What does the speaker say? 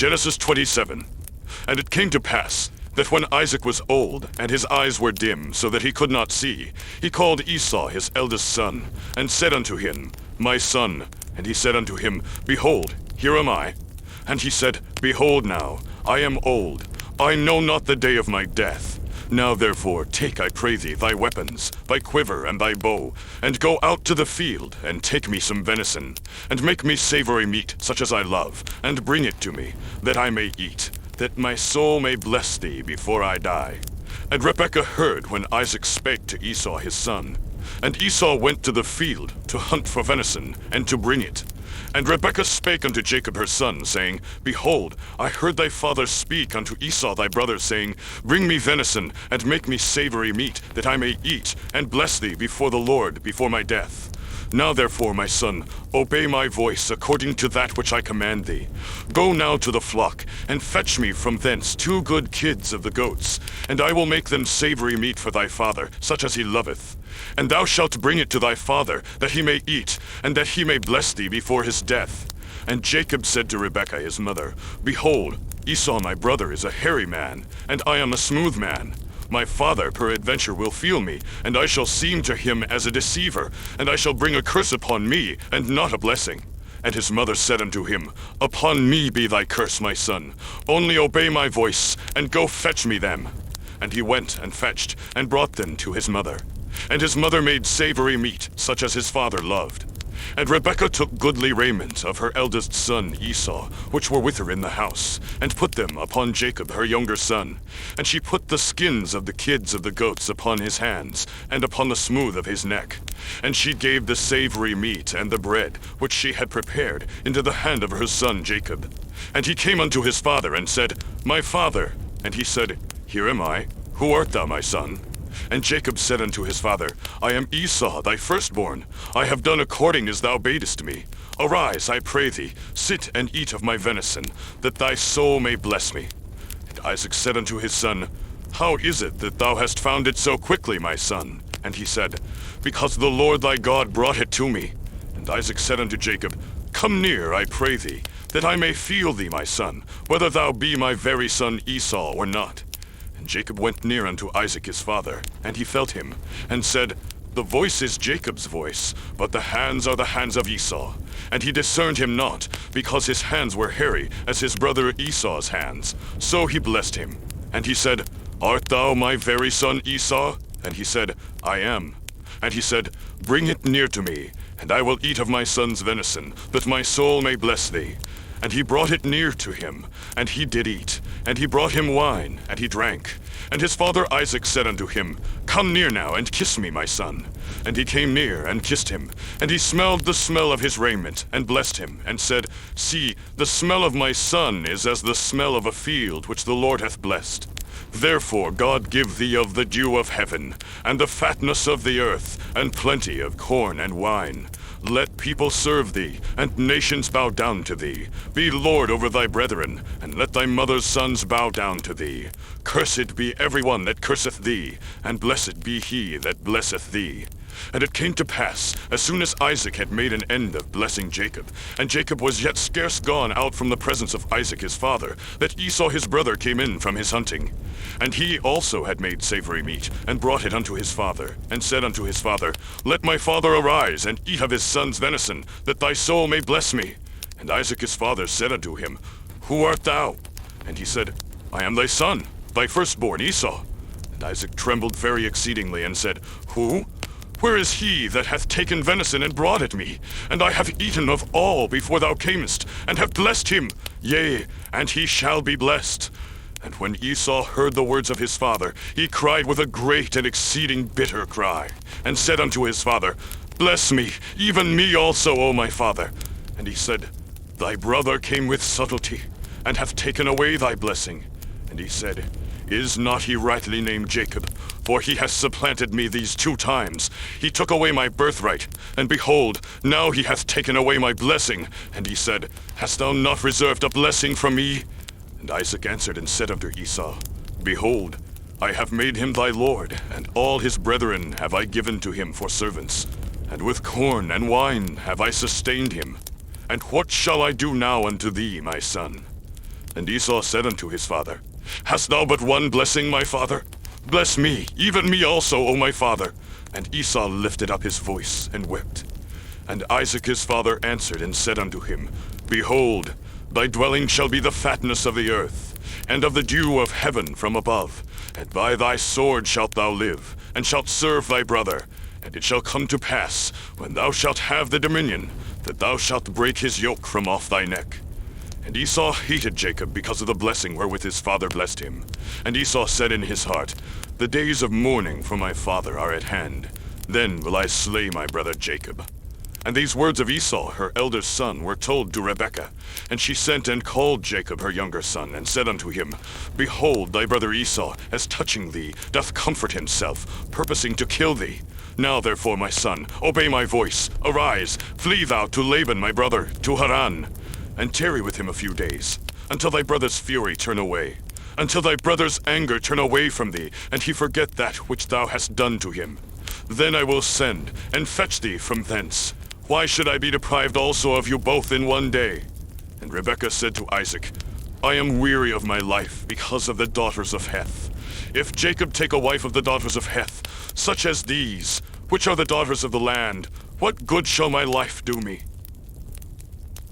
Genesis 27. And it came to pass that when Isaac was old, and his eyes were dim, so that he could not see, he called Esau his eldest son, and said unto him, My son. And he said unto him, Behold, here am I. And he said, Behold now, I am old, I know not the day of my death. Now therefore take, I pray thee, thy weapons, thy quiver and thy bow, and go out to the field, and take me some venison, and make me savory meat, such as I love, and bring it to me, that I may eat, that my soul may bless thee before I die. And Rebekah heard when Isaac spake to Esau his son. And Esau went to the field to hunt for venison, and to bring it. And Rebekah spake unto Jacob her son, saying, Behold, I heard thy father speak unto Esau thy brother, saying, Bring me venison, and make me savory meat, that I may eat, and bless thee before the Lord, before my death. Now therefore, my son, obey my voice according to that which I command thee. Go now to the flock, and fetch me from thence 2 good kids of the goats, and I will make them savory meat for thy father, such as he loveth. And thou shalt bring it to thy father, that he may eat, and that he may bless thee before his death. And Jacob said to Rebekah his mother, Behold, Esau my brother is a hairy man, and I am a smooth man. My father peradventure will feel me, and I shall seem to him as a deceiver, and I shall bring a curse upon me, and not a blessing. And his mother said unto him, Upon me be thy curse, my son. Only obey my voice, and go fetch me them. And he went and fetched, and brought them to his mother. And his mother made savory meat, such as his father loved. And Rebekah took goodly raiment of her eldest son Esau, which were with her in the house, and put them upon Jacob her younger son. And she put the skins of the kids of the goats upon his hands, and upon the smooth of his neck. And she gave the savory meat and the bread, which she had prepared, into the hand of her son Jacob. And he came unto his father, and said, My father. And he said, Here am I. Who art thou, my son? And Jacob said unto his father, I am Esau, thy firstborn. I have done according as thou badest me. Arise, I pray thee, sit and eat of my venison, that thy soul may bless me. And Isaac said unto his son, How is it that thou hast found it so quickly, my son? And he said, Because the Lord thy God brought it to me. And Isaac said unto Jacob, Come near, I pray thee, that I may feel thee, my son, whether thou be my very son Esau or not. And Jacob went near unto Isaac his father, and he felt him, and said, The voice is Jacob's voice, but the hands are the hands of Esau. And he discerned him not, because his hands were hairy, as his brother Esau's hands. So he blessed him. And he said, Art thou my very son Esau? And he said, I am. And he said, Bring it near to me, and I will eat of my son's venison, that my soul may bless thee. And he brought it near to him, and he did eat. And he brought him wine, and he drank. And his father Isaac said unto him, Come near now, and kiss me, my son. And he came near, and kissed him. And he smelled the smell of his raiment, and blessed him, and said, See, the smell of my son is as the smell of a field which the Lord hath blessed. Therefore God give thee of the dew of heaven, and the fatness of the earth, and plenty of corn and wine. Let people serve thee, and nations bow down to thee. Be Lord over thy brethren, and let thy mother's sons bow down to thee. Cursed be every one that curseth thee, and blessed be he that blesseth thee. And it came to pass, as soon as Isaac had made an end of blessing Jacob, and Jacob was yet scarce gone out from the presence of Isaac his father, that Esau his brother came in from his hunting. And he also had made savory meat, and brought it unto his father, and said unto his father, Let my father arise, and eat of his son's venison, that thy soul may bless me. And Isaac his father said unto him, Who art thou? And he said, I am thy son, thy firstborn Esau. And Isaac trembled very exceedingly, and said, Who? Where is he that hath taken venison and brought it me? And I have eaten of all before thou camest, and have blessed him, yea, and he shall be blessed. And when Esau heard the words of his father, he cried with a great and exceeding bitter cry, and said unto his father, Bless me, even me also, O my father. And he said, Thy brother came with subtlety, and hath taken away thy blessing. And he said, Is not he rightly named Jacob? For he hath supplanted me these 2 times. He took away my birthright, and behold, now he hath taken away my blessing. And he said, Hast thou not reserved a blessing from me? And Isaac answered and said unto Esau, Behold, I have made him thy lord, and all his brethren have I given to him for servants. And with corn and wine have I sustained him. And what shall I do now unto thee, my son? And Esau said unto his father, Hast thou but one blessing, my father? Bless me, even me also, O my father. And Esau lifted up his voice and wept. And Isaac his father answered and said unto him, Behold, thy dwelling shall be the fatness of the earth, and of the dew of heaven from above. And by thy sword shalt thou live, and shalt serve thy brother. And it shall come to pass, when thou shalt have the dominion, that thou shalt break his yoke from off thy neck. And Esau hated Jacob because of the blessing wherewith his father blessed him. And Esau said in his heart, The days of mourning for my father are at hand. Then will I slay my brother Jacob. And these words of Esau, her eldest son, were told to Rebekah. And she sent and called Jacob her younger son, and said unto him, Behold, thy brother Esau, as touching thee, doth comfort himself, purposing to kill thee. Now therefore, my son, obey my voice. Arise, flee thou to Laban my brother, to Haran, and tarry with him a few days, until thy brother's fury turn away, until thy brother's anger turn away from thee, and he forget that which thou hast done to him. Then I will send, and fetch thee from thence. Why should I be deprived also of you both in one day? And Rebekah said to Isaac, I am weary of my life because of the daughters of Heth. If Jacob take a wife of the daughters of Heth, such as these, which are the daughters of the land, what good shall my life do me?